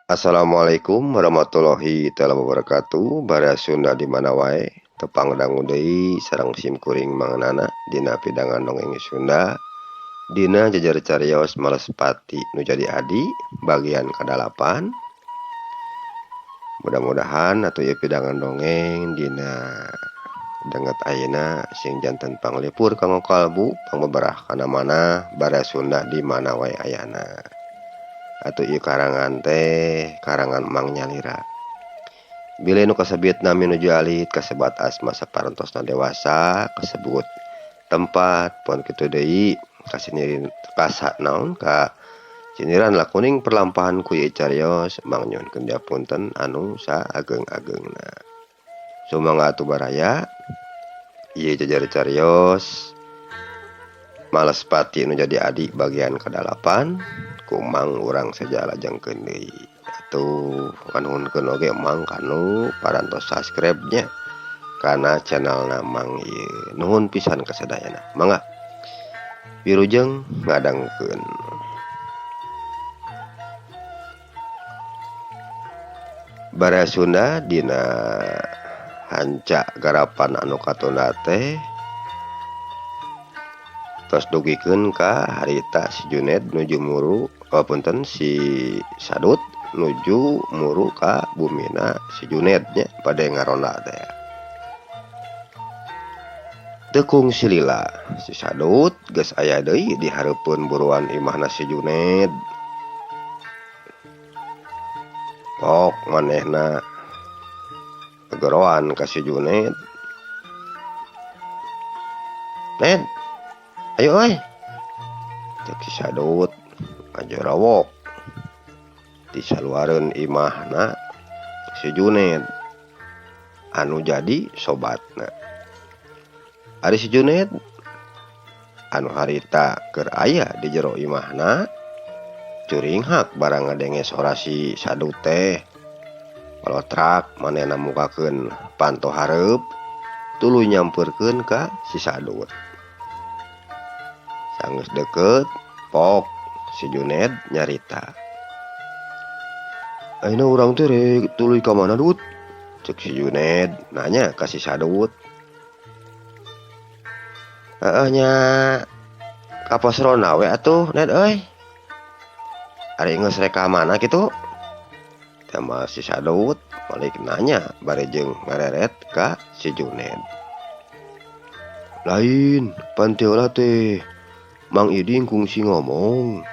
Assalamualaikum warahmatullahi wabarakatuh. Bara Sunda di mana wae tepang dangu deui sareng simkuring mangnana dina pidangan dongeng Sunda dina jajar cariyos Malespati nu jadi adi bagian ke-8. Mudah-mudahan atuh ieu pidangan dongeng dina denget ayeuna sing janten panglipur kanggo kalbu pangbeberah kana mana bara Sunda di mana wae ayana. Atuh ieu karangan teh karangan Mang Nyalira. Bile nu kasebut nami nuju alit kasebat asma saparentosna dewasa kasebut tempat pon kitu deui kasinirin kasa naon ka siniran lakuning perlampahan ku ieu cariyos Mang nyuhunkeun diapunten anu saageng-agengna. Sumangga atuh baraya ieu jajar cariyos Malespati nu jadi adik bagian ke-8 kumang urang saja lajengkeun deui. Atuh nuhunkeun oge Mang kanu parantos subscribe-nya kana channelna Mang ieu. Nuhun pisan kasadayana. Mangga wilujeng ngadengkeun. Bara Sunda dina hanca garapan anu katunda teh tos dugikeun ka harita si Juned nuju muru punten si Sadut nuju muru ka bumina si Juned nya bade ngaronda teh. Teu kungsi lila si Sadut geus aya deui di hareupeun buruan imahna si Juned. Pok manehna gegoroan ka si Juned. Ned, ayo euy. Cek si Sadut ngajorawok di saluareun imahna si Juned anu jadi sobatna. Ari si Juned anu harita keur aya di jero imahna curing hak barang ngadenge sora si Sadut teh. Palotrak manehna mukakeun panto hareup tuluy nyampeurkeun ka si Sadut. Sanggeus deukeut pok si Juned nyarita. Ayeuna urang teh rek tuluy ka mana Dut? Cek si Juned nanya ka si Sadut. Heeh nya ka pos ronda we atuh Ned euy. Ari geus rek ka mana kitu? Tama si Sadut balik nanya barejeng ngareret ka si Juned. Lain panteula teh Mang Iding kungsi ngomong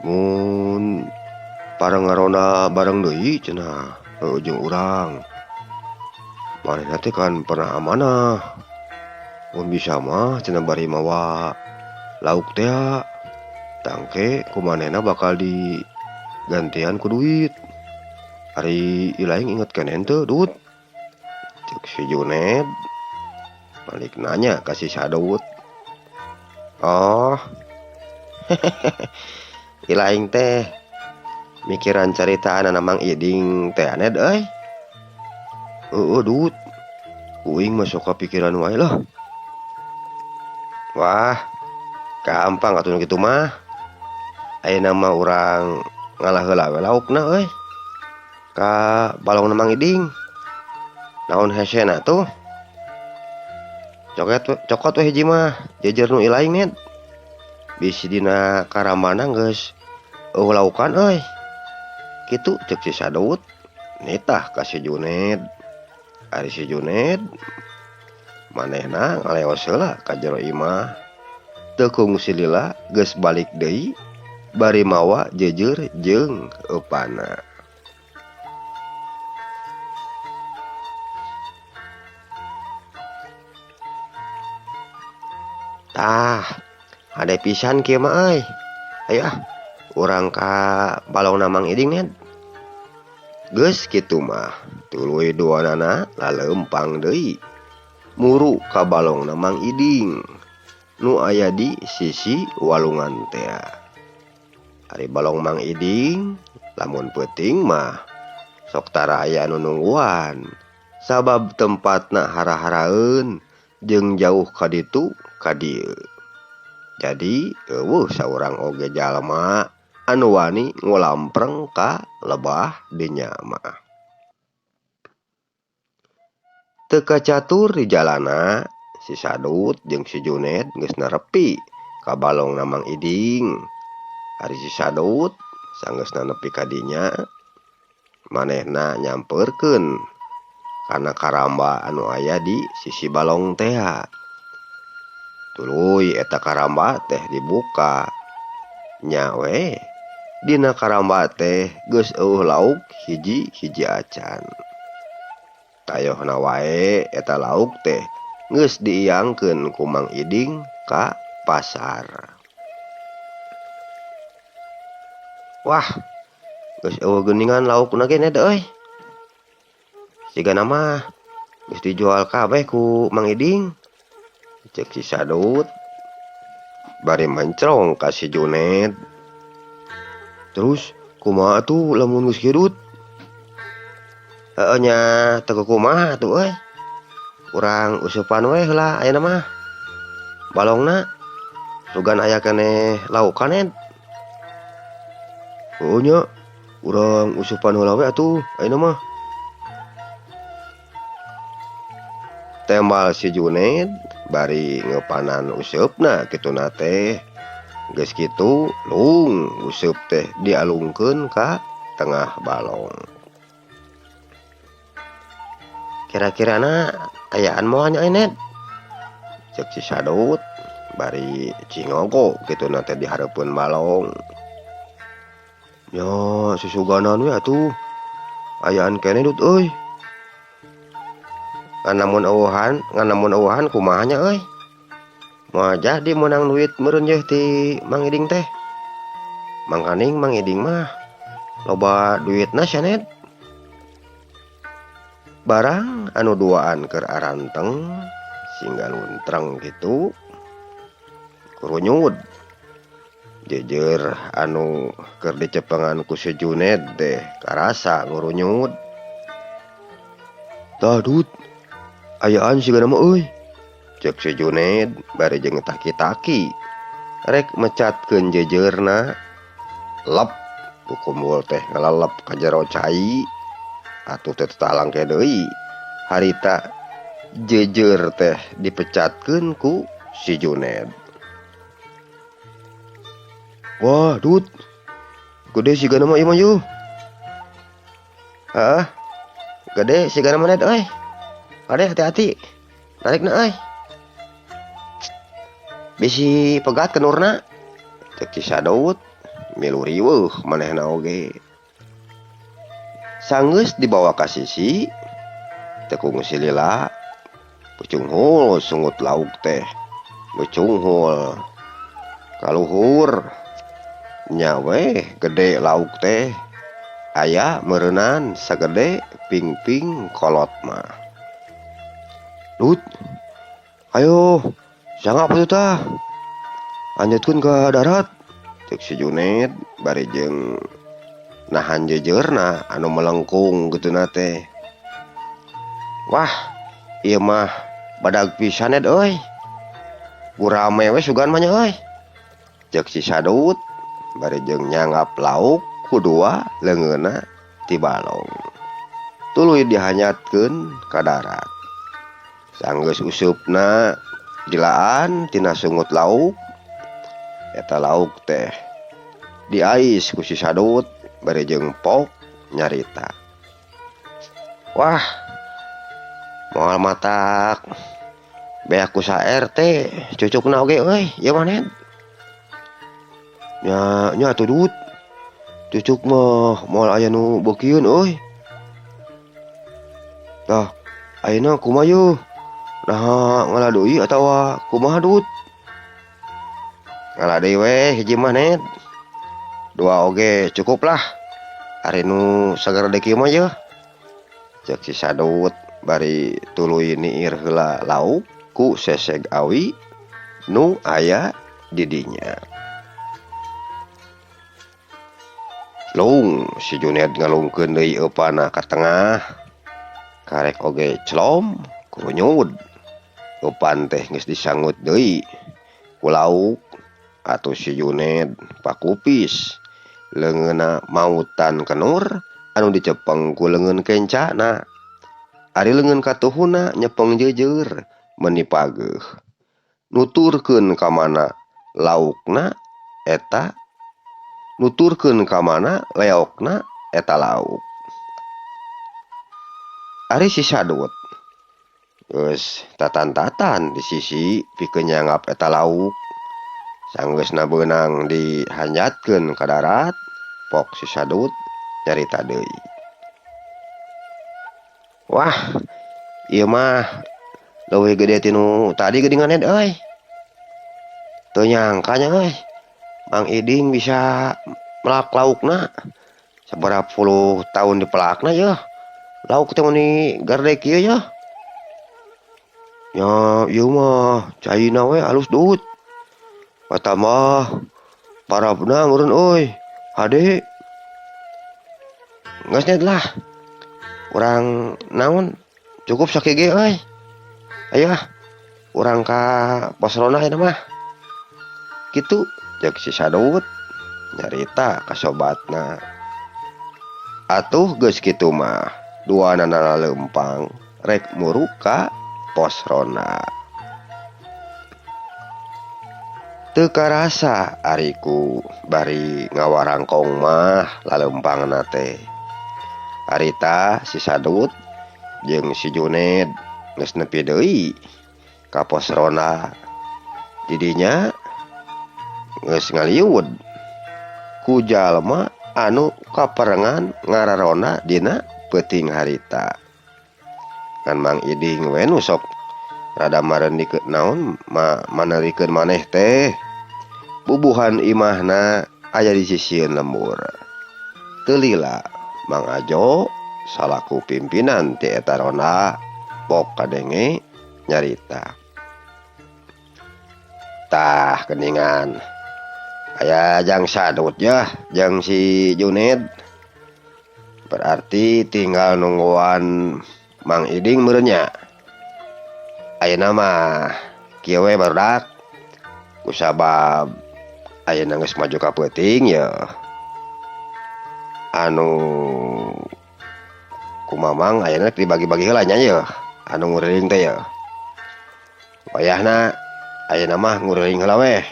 mun parang ngaronda bareng deui cenah jeung urang. Manehna teh kan pernah amanah. Mun bisa mah cenah bari mawa lauk teh tangke ku manehna bakal digantian ku duit. Ari ilaing inget kenen teu Dut? Cek si Juned balik nanya ka si Sadut. Oh ilaing teh mikiran caritaan Mang Iding teh Ned euy. Heueuh Dut, uing mah sok kapikiran wae lah. Wah, gampang atuh kitu mah. Ayeuna mah urang ngalah heula we laukna euy. Ka balongna Mang Iding. Naon hesena tuh? Cokot we hiji mah jejer nu ilaing Ned. Bisi dina karambana geus eueuh laukan euy. Kitu cek si Sadut nitah ka si Juned. Ari si Juned manehna ngaleos heula ka jero imah. Teu kungsi lila geus balik deui bari mawa jejer jeung eupana. Tah, hade pisan kieu mah euy. Ayo urang ka balongna Mang Iding Ned. Geus kitu mah tuluy duanana laleumpang deui muru ka balongna Mang Iding nu aya di sisi walungan teh. Ari balong Mang Iding lamun peuting mah sok tara aya anu nungguan sabab tempatna hara-haraeun jeung jauh ka ditu ka dieu. Jadi eueuh saurang oge jalma anu wani ngulampreng ka lebah dinya mah. Teu kacatur di jalana si Sadut jeung si Juned geus nerepi ka balongna Mang Iding. Ari si Sadut sanggeusna nepi ka dinya manehna nyampeurkeun kana karamba anu aya di sisi balong teh. Tuluy eta karamba teh dibuka. Nya we dina karamba teh geus eueuh lauk hiji-hiji acan. Tayohna wae eta lauk teh geus diiangkeun ku Mang Iding ka pasar. Wah, geus eueuh geuningan laukna ge Ned euy. Sigana mah geus dijual kabeh ku Mang Iding. Cek si Sadut bari mencrong ka si Juned. Terus kumaha atuh lamun geus kieu Dut? Heueuh nya teu kumaha atuh euy. Urang usupan we heula ayeuna mah. Balongna sugan aya keneh lauk Ned. Heueuh nya urang usupan heula we atuh ayeuna mah. Tembal si Juned bari ngeupanan useupna kituna teh. Geus kitu lung useup teh dialungkeun ka tengah balong. Kira-kirana ayaan moal nya Ned? Cek si Sadut bari cingogo kituna teh di hareupeun balong. Nya susuganan we atuh. Ayaan keneh Dut euy. Nganamun eueuhan kumaha nya euy? Moal jadi meunang duit meureun yeuh ti Mang Iding teh. Mangkaning Mang Iding mah loba duitna sia Ned. Barang anu duaan keur aranteng singga luntreng gitu kurunyud. Jejer anu keur dicepengan ku si Juned teh karasa ngurunyud. Tah Dut, ayaan sigana mah euy. Cek si Juned bari jeung taki-taki rek mecatkeun jejerna. Lep ku kumbul teh ngalalep ka jero cai. Atuh teh talangke deui harita jejer teh dipecatkeun ku si Juned. Wah Dut, gede sigana mah ieu mah yuh. Heeh, gede sigana mah Ned euy. Ade hati-hati narikna euy. Bisi pegat kenurna. Cek si Sadut milu riweuh manehna oge. Sanggeus dibawa ka sisi tekung si Lila pucunghul sungut lauk teh pucunghul kaluhur. Nya we gede lauk teh aya meureunan sagede pingping kolot mah. Dut, ayo sangap atuh tah. Lanjutkeun ka darat. Cek si Juned bari jeung nahan jejerna anu melengkung kituna teh. Wah, ieu mah badag pisan Ned euy. Gurame we sugan mah nya euy. Cek si Sadut bari jeung nyangap lauk kudua leungeunna ti balong. Tuluy dihanyatkeun ka darat. Sanggeus usupna dilaan tina sungut lauk. Eta lauk teh diais ku si Sadut bari jeung pok nyarita. Wah, moal matak beak ku saer teh cucukna oge euy, ieu mah Ned. Nya atuh Dut. Cucuk mah moal aya nu beukieun euy. Tah, ayeuna kumaha yuh? Naha ngaladeui atawa kumaha Dut? Ngaladeui we hiji mah Ned. Dua oge cukup lah. Ari nu sagar deki mah yeuh. Cek si Sadut bari tuluy niir heula lauk ku seseg awi nu aya di dinya. Lung si Juned ngalungkeun deui eupana ka tengah. Karek oge celom kurunyud. Eupan teh geus disangut deui ku lauk atuh si Juned pakupis leungeunna mautan kenur anu dicepeng ku leungeun kencana. Ari leungeun katuhuna nyepeng jeujeur meuni pageuh. Nuturkeun ka mana laukna eta nuturkeun ka mana leokna eta lauk. Ari si sadut geus tatan-tatan di sisi pikeun nyangap eta lauk. Sanggeusna beunang dihanjatkeun ka darat, pok si sadut nyarita deui. Wah, ieu mah leuwih gede ti nu tadi geuningan euy. Teu nyangka nya euy, Mang Iding bisa melak laukna. Sabarapa puluh tahun dipelakna yeuh. Lauk teh meuni gardek kieu yeuh. Nya ieu mah caina we alus dut. Patambah parabna meureun euy. Hade. Geus nyet lah. Urang naon cukup sakege euy. Aya urang ka pos ronda eta mah. Kitu ceuk si sadut nyarita ka sobatna. Atuh geus kitu mah duanana leumpang rek muru ka pos ronda. Teu karasa ariku bari ngawarangkong mah laleumpangna teh. Harita si sadut jeung si Juned geus nepi deui ka pos ronda. Di dinya geus ngaliwud ku jalma anu kaperengan ngararonda dina peuting harita. Ngan Mang Iding we nu sok rada mareundikeun naon maneurikeun maneh teh. Bubuhan imahna aya di sisieun lembur. Teu lila Mang Ajo salaku pimpinan ti eta ronda pok kadenge nyarita. Tah geuningan aya jang sadut yah jeung si Juned. Berarti tinggal nungguan Mang Iding meureun nya. Ayeuna mah kieu we barudak. Kusabab ayeuna geus maju ka peuting ya. Anu ku Mamang ayeuna dibagi-bagi heula nya ye. Anu nguriling teh ya. Wayahna ayeuna mah nguriling heula we.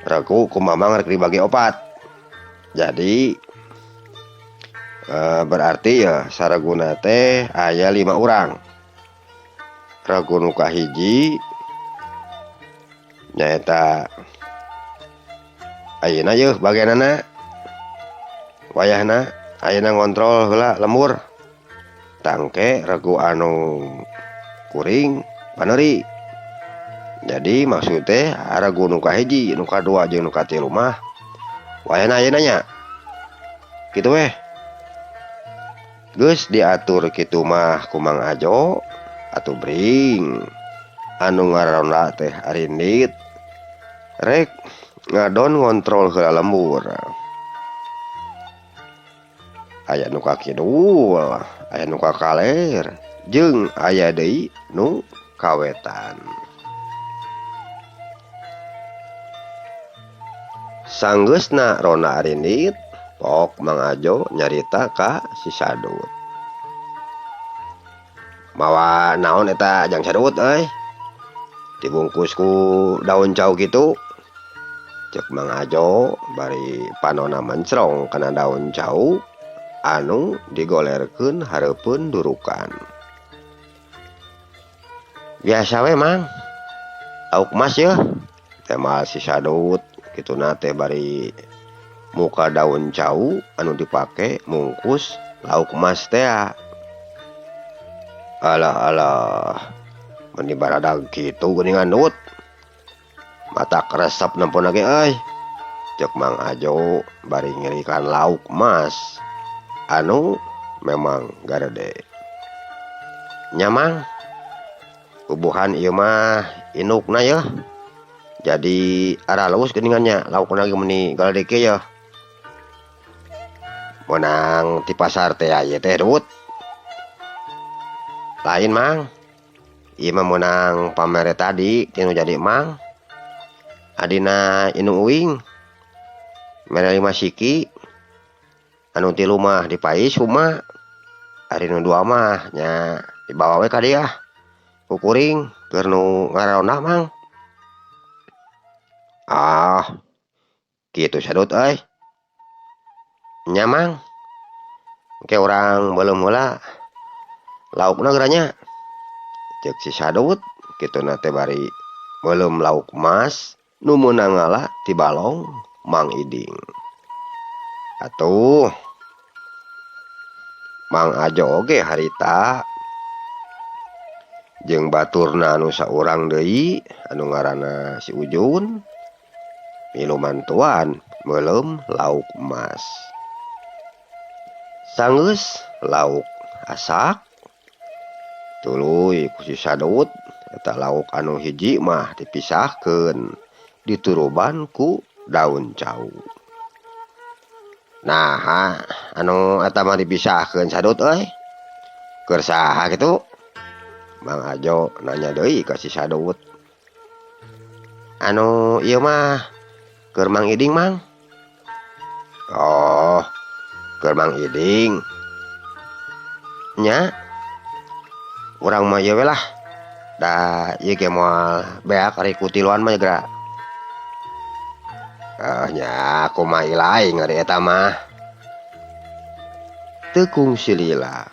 Regu ku Mamang rek dibagi 4. Jadi berarti ya saraguna teh aya 5 urang. Regu nu kahiji nyaeta ayeuna yeuh bagianana wayahna ayeuna ngontrol heula lembur. Tangke regu anu kuring paneuri. Jadi maksud teh regu nu kahiji, nu kadua jeung nu katilu mah wayahna ayeuna nya. Kitu weh. Geus diatur kitu mah ku Mang Ajo atuh bring anu ngararonda teh Arindit rek ngadon ngontrol heula lembur. Aya nu kakidul, aya nu kakaler, jeung aya deui nu kawetan. Sanggeusna ronda Arindit, pok Mang Ajo nyarita ka si sadut. Mawa naon eta jang sadut euy? Dibungkus ku daun cau kitu. Ceuk Mang Ajo bari panonna mencrong kana daun cau anu digolerkeun hareupeun durukan. Biasa we Mang. Lauk mas yeuh. Temal si sadut kituna teh bari muka daun cau anu dipake mungkus lauk mas teh. Alah mun dibaradag kitu geuningan dut. Mata kresep nempona ge euy. Ceuk Mang Ajo bari ngirikan lauk mas anu memang garede. Nya Mang, bubuhan ieu mah indukna yeuh. Jadi aralus geuningannya laukna ge meuni galedeke yeuh. Menang ti pasar teh aya teh dut. Lain Mang. Ieu mah meunang pamere tadi tinu jadi Mang. Adina Inu Uing. mere 5 siki anu 3 mah dipais huma ari nu 2 mah nya dibawa we ka diah ku kuring keur nu ngaronda Mang. Ah kitu sadut euy. Nya Mang engke urang beuleum heula laukna geura nya ceuk si sadut kituna teh bari beuleum lauk emas nu meunang ngala ti balong Mang Iding. Atuh Mang Ajo oge harita jeung baturna anu saurang deui anu ngaranna si Ujun milu mantuan beuleum lauk emas. Sanggeus lauk asak tuluy ku si sadut eta lauk anu hiji mah dipisahkeun dituruban ku daun cau. Nah anu eta mah dipisahkeun sadut euy keur saha kitu? Mang Ajo nanya deui ka si sadut. Anu ieu mah keur Mang Iding Mang. Oh keur Mang Iding nya urang mah ieu we lah da ieu ge moal beak ari ku tiluan mah geura. Nya kumaha ilaing ari eta mah. Teu kungsi lila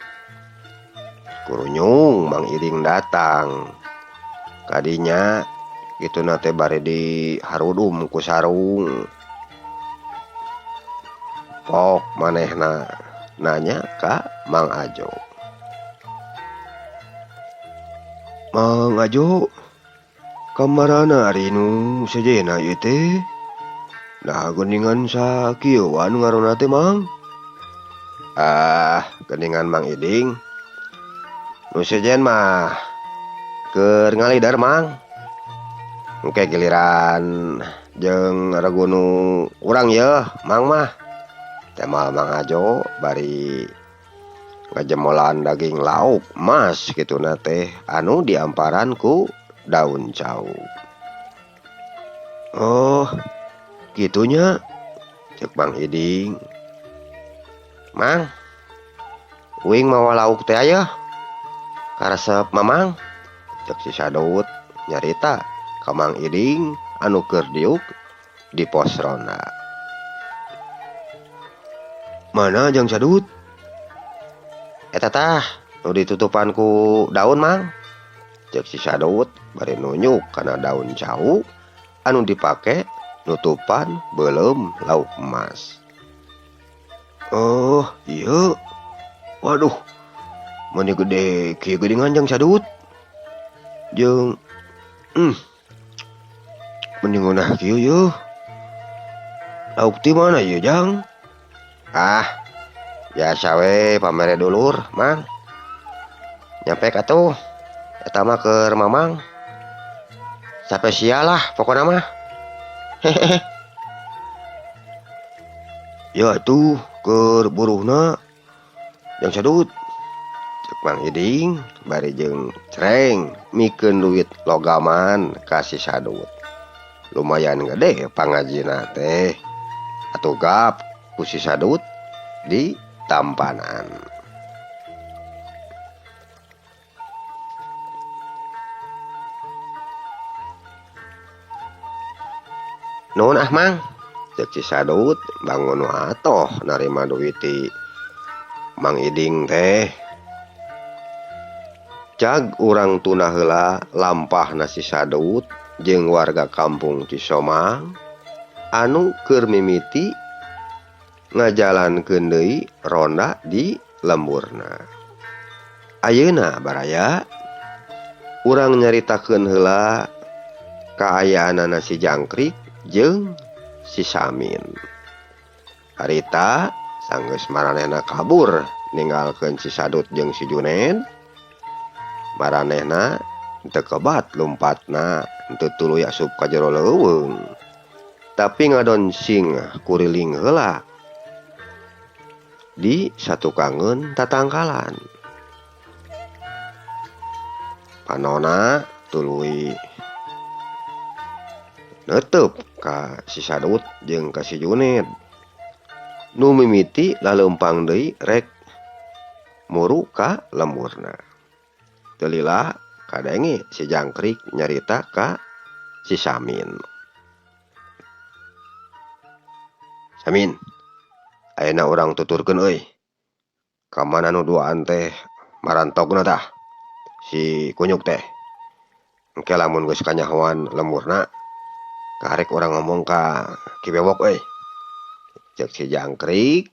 kurunyung Mang Iding datang kadinya kituna teh bari diharudum ku sarung. Pok manehna nanya ka Mang Ajo. Mang Ajo, kamarana ari nu sejenna ieu teh? Nah geuningan sakieuan ngaranna teh Mang? Geuningan Mang Iding. Nu sejen mah keur ngalidar Mang. Engke giliran jeung regu nu urang yeuh Mang mah. Teh moal Mang Ajo bari ngajemolan daging lauk emas kituna teh anu diamparan ku daun cau. Oh kitunya ceuk Mang Iding. Mang uing mawa lauk teh aya karesep Mamang ceuk si sadut nyarita ka Mang Iding anu keur diuk di pos ronda. Mana jang sadut? Eta tah nu ditutupan ku daun Mang ceuk si sadut bari nunjuk kana daun cau anu dipake nutupan beuleum lauk emas. Oh ieu. Waduh mun gede kieu geuningan jang sadut. Jeung mending ngeunah kieu yeuh. Lauk ti mana ieu jang? Biasa we pamere dulur Mang. Nyampe atuh eta mah keur Mamang. Spesial lah pokona mah. Ya atuh keur buruhna jang sadut ceuk Mang Iding bari jeung creng mikeun duit logaman ka si sadut. Lumayan gede pangajina teh. Atuh gap ku si sadut di tampanan. Nuhun Mang ceuk si sadut bangun atoh narima duit ti Mang Iding teh. Cag urang tuna heula lampahna si sadut jeung warga kampung Cisomang anu keur mimiti ngajalankeun deui ronda di lemburna. Ayeuna baraya urang nyaritakeun heula kaayaanana si Jangkrik jeung si Samin. Harita sanggeus maranehna kabur ninggalkeun si sadut jeung si Juned. Maranehna teu kebat lumpatna teu tuluy asup ka jero leuweung. Tapi ngadonsing kuriling heula di satukangeun tatangkalan. Panonna tuluy neuteup ka si sadut jeung ka si Juned. Nu mimiti lalempang deui rek muru ka lemurna. Teu lila kadenge si jangkrik nyarita ka si Samin. Samin, ayeuna urang tuturkeun euy. Ka mana nu duaan teh marantogna tah si kunyuk teh. Engke lamun geus kanyahoan lemurna, karek urang ngomong ka Kibewok euy. Cek si jangkrik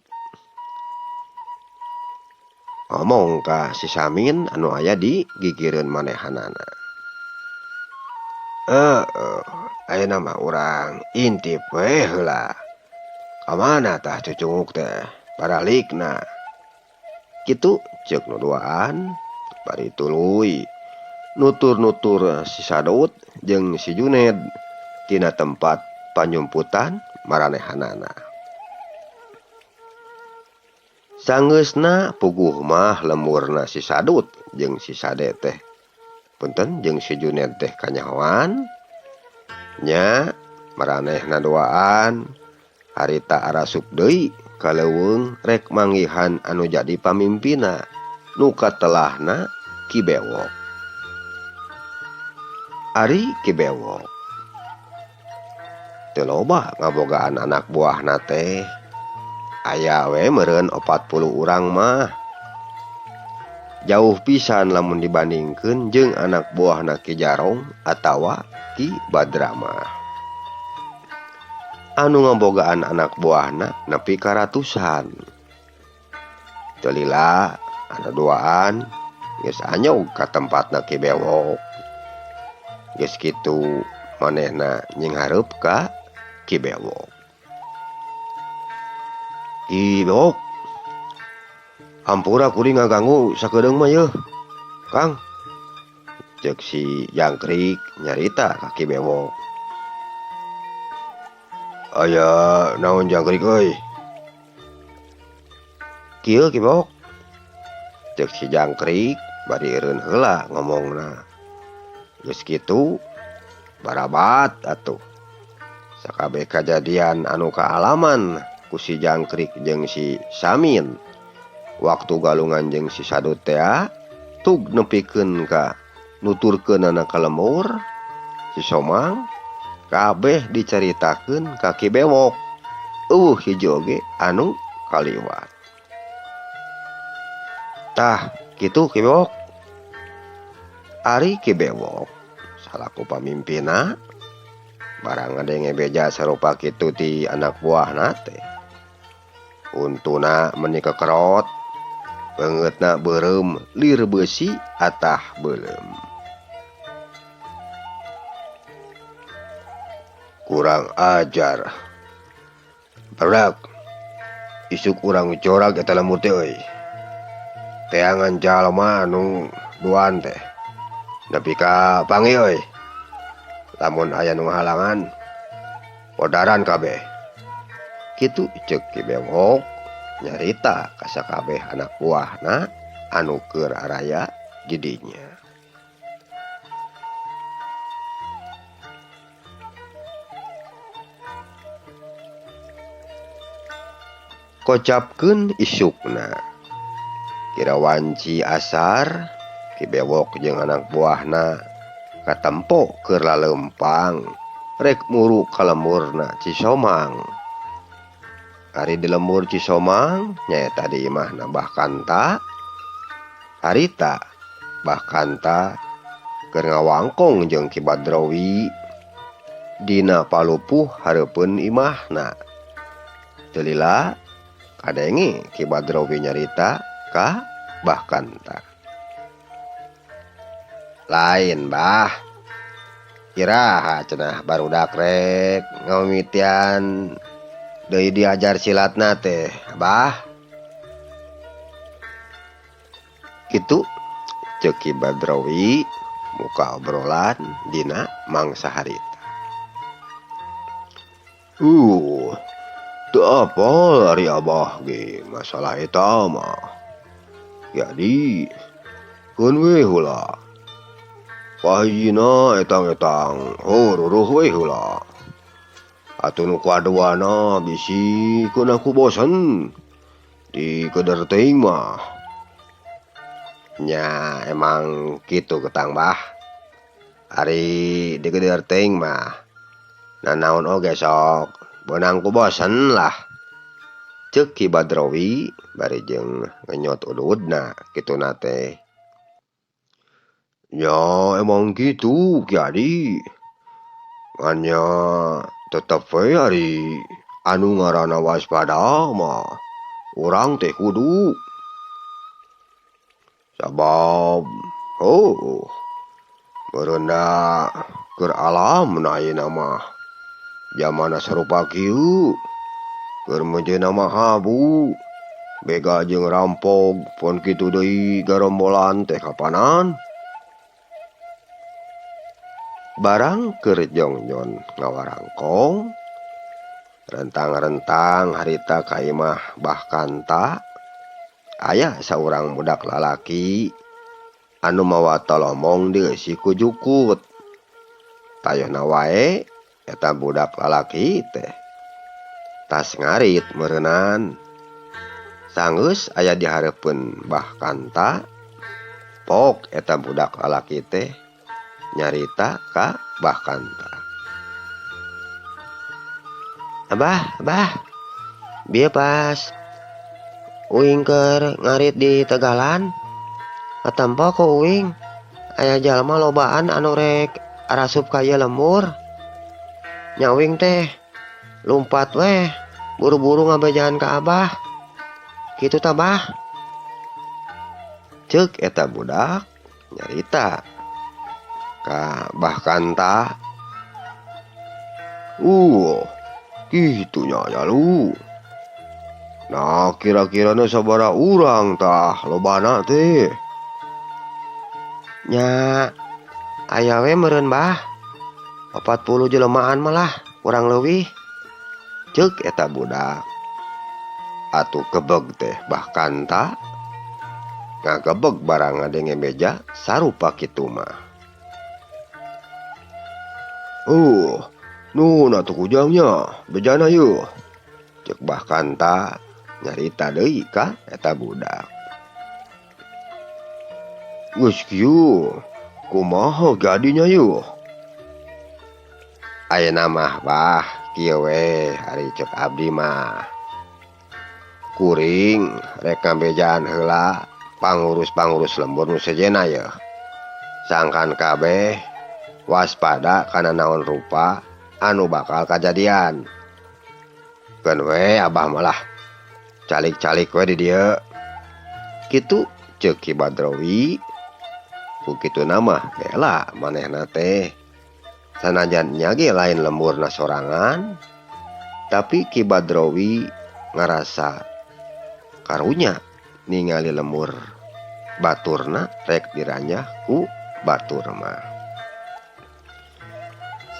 ngomong ka si Samin anu aya di gigireun manehanana. Ayeuna mah urang intip we heula. Ka mana tah cucunguk teh? Baralikna. Kitu ceuk nu duaan bari tuluy nutur-nutur si Sadut jeung si Juned tina tempat panyumputan maranehanana. Sanggeusna puguh mah lemurna si Sadut jeung si Sade teh punten jeung si Juned teh kanyahoan nya maranehna duaan harita arasup deui ka leuweung rek manggihan anu jadi pamimpina nu katelahna Kibewok. Ari Kibewok teu loba ngabogaan anak buahna teh. Aya we meureun 40 urang mah. Jauh pisan lamun dibandingkeun jeung anak buahna Ki Jarong atawa Ki Badrama. Anu ngabogaan anak buahna nepi ka ratusan. Teu lila anu duaan geus anyog ka tempatna Kibewok. Geus kitu manehna nyinghareup ka Kibewok. Kibewok, hampura kuring ngaganggu sakedeung mah yeuh, Kang. Cek si jangkrik nyarita ka Kibewok. Aya naon jangkrik euy? Kieu Kibewok. Cek si jangkrik bari eureun heula ngomongna. Geus kitu barabat atuh. Sakabeh kajadian anu kaalaman ku si jangkrik jeung si Samin waktu galungan jeung si Sadut teh tug nepikeun ka nuturkeunana ka lemur si Somang kabeh dicaritakeun ka Kibewok. Hiji oge anu kaliwat. Tah kitu Kibewok. Ari Kibewok salaku pamimpinna barang ngadenge beja sarupa kitu ti anak buahna teh. Untuna meni kekerot, beungeutna beureum lir beusi atah beuleum. Kurang ajar. Barudak, isuk urang corag eta lemur teh euy. Teangan jalma anu duaan teh. Nepi ka pangi euy. Lamun aya nu halangan, podaran kabeh. Kitu ceuk Kibewok nyarita ka sakabeh anak buahna anu keur araya di dinya. Kocapkeun isukna. Kira wanci asar, Kibewok jeung anak buahna katempo keur lalempang rek muru ka lemurna Cisomang. Ari di lembur Cisomang nyaeta di imahna Bah Kanta. Harita Bah Kanta keur ngawangkong jeung Ki Badrowi dina palupuh hareupeun imahna. Teu lila kadenge Ki Badrowi nyarita ka Bah Kanta. Lain Bah, kiraha cenah barudak rek ngamimitian deui diajar silatna teh, Bah. Kitu ceuk Ki Badrowi muka obrolan dina mangsa harita. Teu apal ari Abah ge masalah eta mah. Jadi keun we heula. Pahijina etang-etang ruruh we heula. Atuh nu kaduana bisi keun aku bosen di keder teuing mah. Nya emang kitu ketang bah. Ari di keder teuing mah nanaon oge sok beunang ku bosen lah. Ceuk Ki Badrowi bari jeung ngenyot ududna kituna teh. Ya emang gitu Ki Adi. Ngan nya tetep we ari anu ngaranna waspada mah urang teh kudu. Sabab meureun da keur alam na ayeuna mah jamana sarupa kieu keur mejeuna mah habu bega jeung rampog pon kitu deui garombolan teh kapanan. Barang keur jongjon ngawarangkong rentang-rentang harita ka imah Bah Kanta aya saurang budak lalaki anu mawa tolomong dieusi ku jukut. Tayona wae eta budak lalaki teh tas ngarit meureunan. Sanggeus aya di hareupeun Bah Kanta pok eta budak lalaki teh nyarita ka Bah Kanta. Abah, bieu pas uing keur ngarit di Tegalan katempo ku uing aya jalma lobaan anu rek arasup ka ieu lembur. Nya uing teh lumpat weh buru-buru ngabejaan ka Abah. Kitu tah Bah. Ceuk eta budak nyarita ka Bah Kanta. Kitu nya ya lu. Nah kira-kirana sabaraha urang tah lobana teh? Nya aya we meureun Bah 40 jelemaan malah kurang leuwih. Ceuk eta budak. Atuh kebeg teh Bah Kanta ngagebeg barang ngadenge meja sarupa kitu mah. Nuhun atuh kujangnya, bejana yeuh. Ceuk Bah Kanta nyarita deui ka eta budak. Geus kieu, kumaha gadinya yeuh? Ayeuna mah Bah kieu we ari ceuk abdi mah. Kuring rek ngabejaan heula pangurus-pangurus lembur nu sejenna yeuh. Sangkan kabeh waspada kana naon rupa anu bakal kajadian. Keun we Abah malah calik-calik we di dieu. Kitu ceuk Ki Badrowi. Ku kituna mah bela manehna teh. Sanajan nya ge lain lemburna sorangan, tapi Ki Badrowi ngarasa karunya ningali lembur baturna rek diranyah ku batur mah.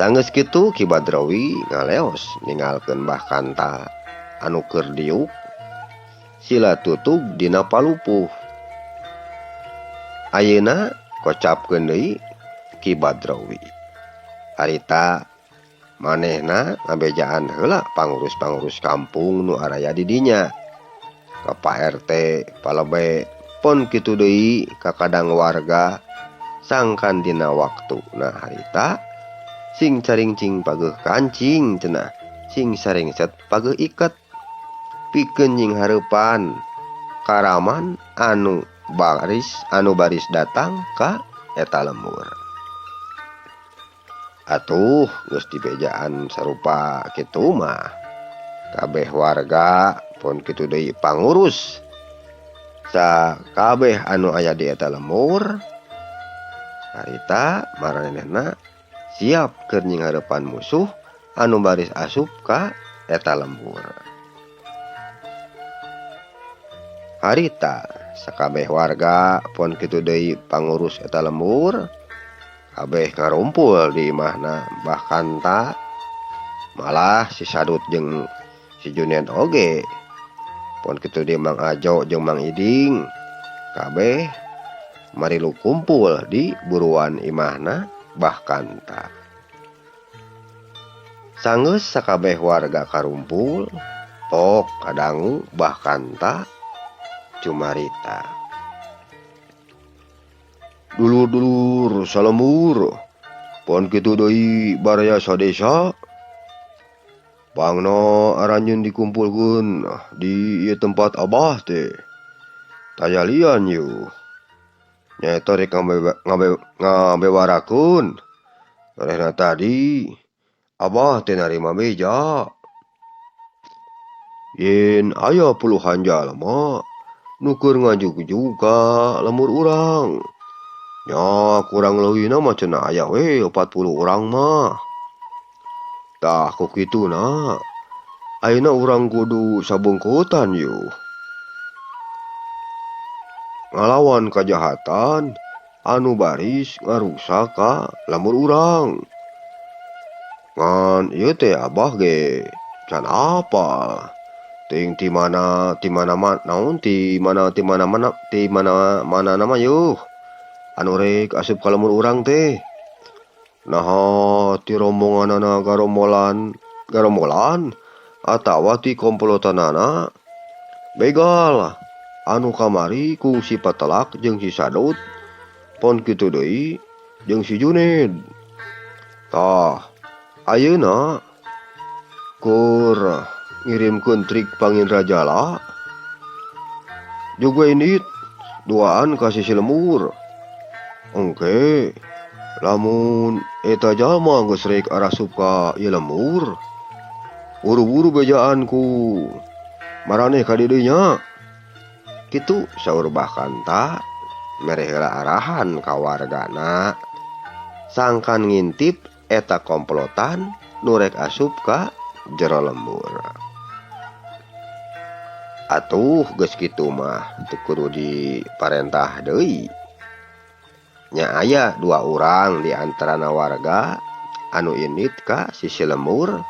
Sanggeus kitu Ki Badrowi ngaleos ninggalkeun Bah Kanta anu keur diuk sila tutug dina palupuh. Ayeuna kocapkeun deui Ki Badrowi. Harita manehna ngabejaan heula pangurus-pangurus kampung nu araya di dinya. Ka Pak RT palebe pon kitu deui ka kadang warga sangkan dina waktuna harita sing caringcing pageuh kancing cenah sing saringset pageuh iket pikeun nying hareupan karaman anu baris datang ka eta lembur. Atuh geus dibejaan sarupa kitu mah kabeh warga pun kitu deui pangurus sakabeh anu aya di eta lembur harita maranehna siap keur nying hareupan musuh anu baris asup ka eta lembur. Harita sakabeh warga pun kitu deui pangurus eta lembur kabeh ngarumpul di imahna Bah Kanta. Malah si Sadut jeung si Juned oge pun kitu deui Mang Ajo jeung Mang Iding kabeh marilu kumpul di buruan imahna Bah Kanta. Sanggeus sakabeh warga karumpul, pok kadangu bahkan tak cumarita. Dulur-dulur salemur, pon kitu deui baraya sadesa. Pangna aranjeun dikumpulkeun di ieu tempat Abah teh. Tayalian yeuh. Nyaeta rek ngabewarakeun. Marehna tadi Abah teh narima beja. Yen aya puluhan jalma nu keur ngajug-jug ka lemur urang. Nya kurang leuwihna mah cenah aya we 40 urang mah. Tah ku kituna ayeuna urang kudu sabungkutan yeuh. Ngalawan kajahatan anu baris ngarusak ka lemur urang. Ngan ieu teh Abah ge can apal. Ting ti mana naon ti mana nama yeuh anu rek asup ka lemur urang teh. Naha ti rombonganana garombolan atawa ti komplotanana begal anu kamari ku si Patelak jeung si Sadut, pon kitu deui jeung si Juned. Tah ayeuna kur ngirimkeun trik Pangindra Jala juga ini duaan ka si lemur. Engke lamun eta jalma geus rek arasup ka ieu lemur, buru-buru bejaan ku maraneh ka dieu nya. Kitu saur Bakanta mere heula arahan ka wargana sangkan ngintip eta komplotan nu rek asup ka jero lembur. Atuh geus kitu mah teu kudu diparentah deui. Nya aya 2 urang di antarana warga anu indit ka sisi lemur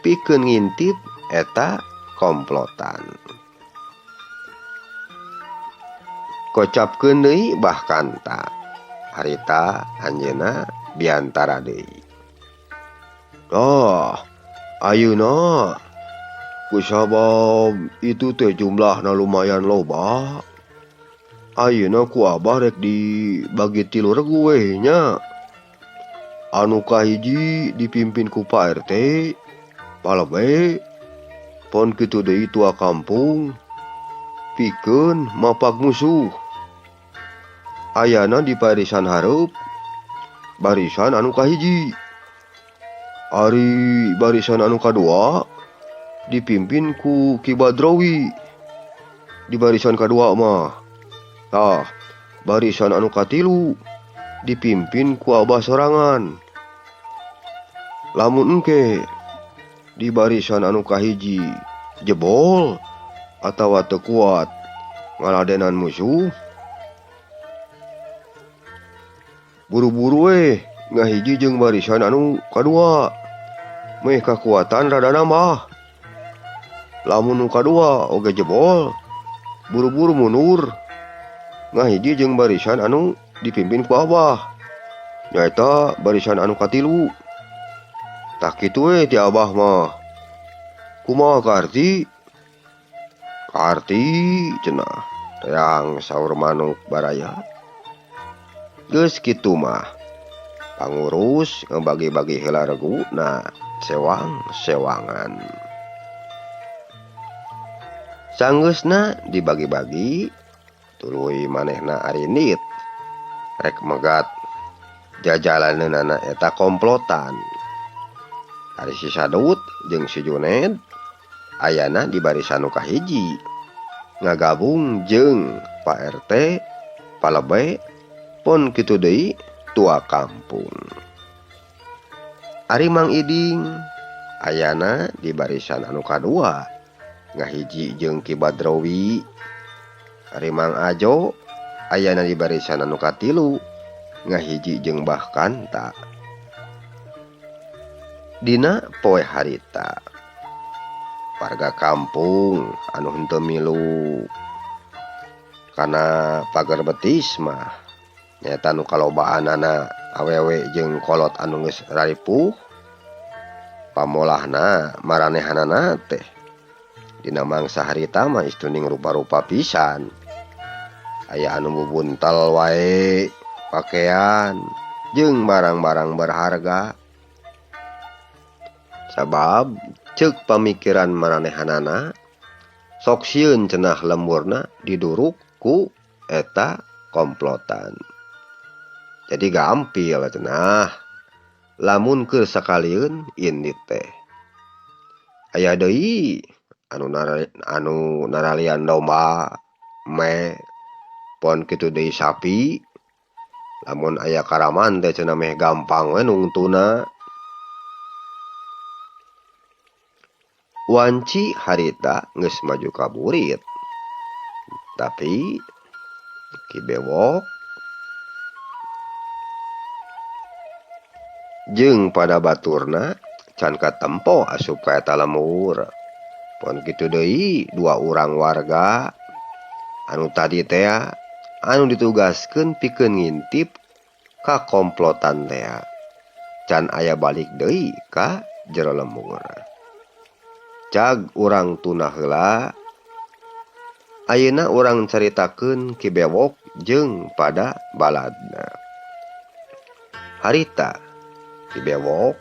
pikeun ngintip eta komplotan. Kocapkeun deui Bakanta, harita anjeunna biantara deui. Ayeuna kusabab itu teh jumlahna lumayan loba. Ayeuna ku Abah rek dibagi 3 regu we nya. Anu kahiji dipimpin ku Pak RT, palebe, pon kitu deui tua kampung, pikeun mapak musuh. Ayana di barisan hareup, barisan anu kahiji. Ari barisan anu kadua dipimpin ku Ki Badrowi. Di barisan kadua mah. Tah, barisan anu katilu dipimpin ku Abah sorangan. Lamun engke di barisan anu kahiji jebol atawa teu kuat ngaladenan musuh, buru-buru we ngahiji jeung barisan anu kadua. Meh kakuatan rada nambah. Lamun nu kadua oge jebol, buru-buru mundur ngahiji jeung barisan anu dipimpin ku Abah. Nyaeta barisan anu katilu. Tak kitu we ti Abah mah. Kumaha Karti? Karti cenah. Teang saur manuk baraya. Geus kitu mah. Pangurus ngebagi-bagi heula reguna sewang-sewangan. Sanggeusna dibagi-bagi, tuluy manehna arinit rek megat jajalaneunana eta komplotan. Ari si Sadut jeung si Juned ayana di barisan nu kahiji ngagabung jeung Pak RT, palebe, pon kitu deui tua kampung. Ari Mang Iding ayana di barisan anu kadua ngahiji jeung Ki Badrowi. Ari Mang Ajo ayana di barisan anu katilu ngahiji jeung Bakanta. Dina poe harita warga kampung anu henteu milu kana pagar betis mah nyaeta nu kalobaanana awewe jeung kolot anu geus raripuh pamolahna maranehanana teh dina mangsa harita mah istuning rupa-rupa pisan. Aya anu bubuntal wae pakaian jeung barang-barang berharga. Sabab ceuk pamikiran maranehanana sok sieun cenah lemurna diduruk ku eta komplotan. Jadi gampil cenah lamun keur sakalieun indit teh. Aya deui anu naralian domba meh pon kitu deui sapi. Lamun aya karaman teh cenah meh gampang we nungtuna. Wanci harita geus maju ka burit. Tapi Ki Bewok jeung pada baturna can katempo asup ka eta lemur. Pon kitu deui dua urang warga anu tadi teh anu ditugaskeun pikeun ngintip ka komplotan teh can aya balik deui ka jero lemur. Cag urang tuna heula ayeuna urang caritakeun Ki Bewok jeung pada baladna. Harita Ki Bewok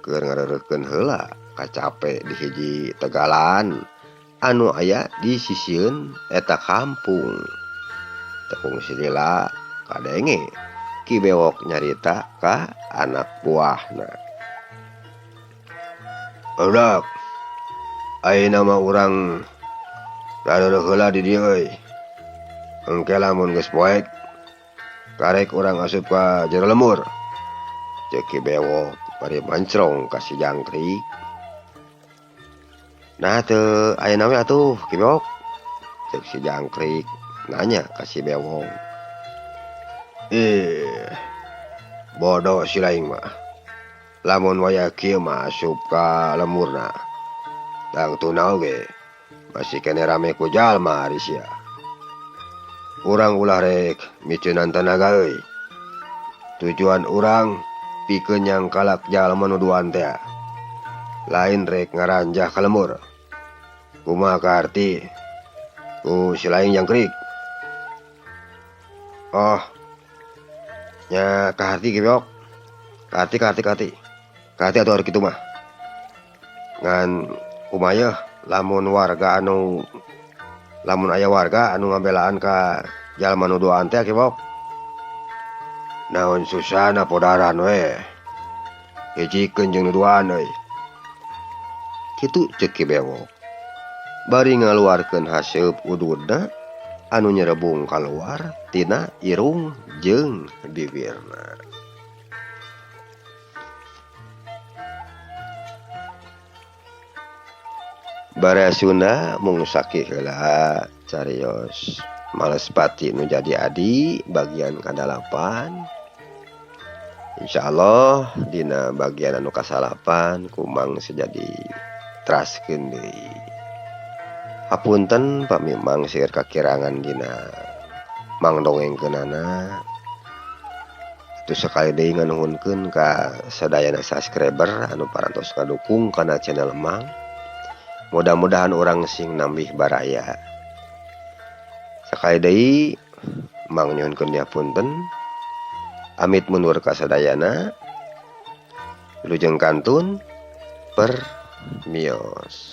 keur ngareurekeun heula kacape di hiji tegalan anu aya di sisieun eta kampung. Tepung silila kadenge Ki Bewok nyarita ka anak buahna. Budak, ayeuna mah urang rareureuk heula di dieu euy. Engke lamun geus poek karek urang asup ka jero lemur. Ceuk Ki Bewok bari mancrong ka si jangkrik. Nah teu ayeuna we atuh Ki Bewok? Ceuk si jangkrik nanya ka si Bewok. Bodoh si laing mah. Lamun waya kieu mah asup ka lemurna. Dang tuna oge masih kene rame ku jalma ari sia. Urang ulah rek miceunan tenaga euy. Tujuan urang pikeun nyangkalak jalma nu duan teh. Lain rek ngaranjah ka lemur. Kumaha kaarti ku si laing jangkrik? Oh, nya kaharti Ki Bewok. Kaharti atuh ari kitu mah. Ngan kumaha lamun aya warga anu ngabelaan ka jalma nu duaan teh Ki Bewok. Naon susahna podaran we. Hijikeun jeung nu duaan euy. Kitu ceuk Ki Bewok. Bari ngaluarkeun haseup ududna anu nyerebung kaluar tina irung jeung bibirna. Baresuna mung sakih heula carios Males Pati nu jadi adi bagian ka-8. Insyaallah dina bagian anu ka-8 kumang sejadi teraskeun deui. Hapunten pamimang seueur kakirangan dina mangdongengkeunana. Atuh sakali deui nganuhunkeun ka sadayana subscriber anu parantos ngadukung kana channel Mang. Mudah-mudahan orang sing nambih baraya. Sakali deui Mang nyuhunkeun dihapunten. Amit mundur ka sadayana. Wilujeng kantun permios.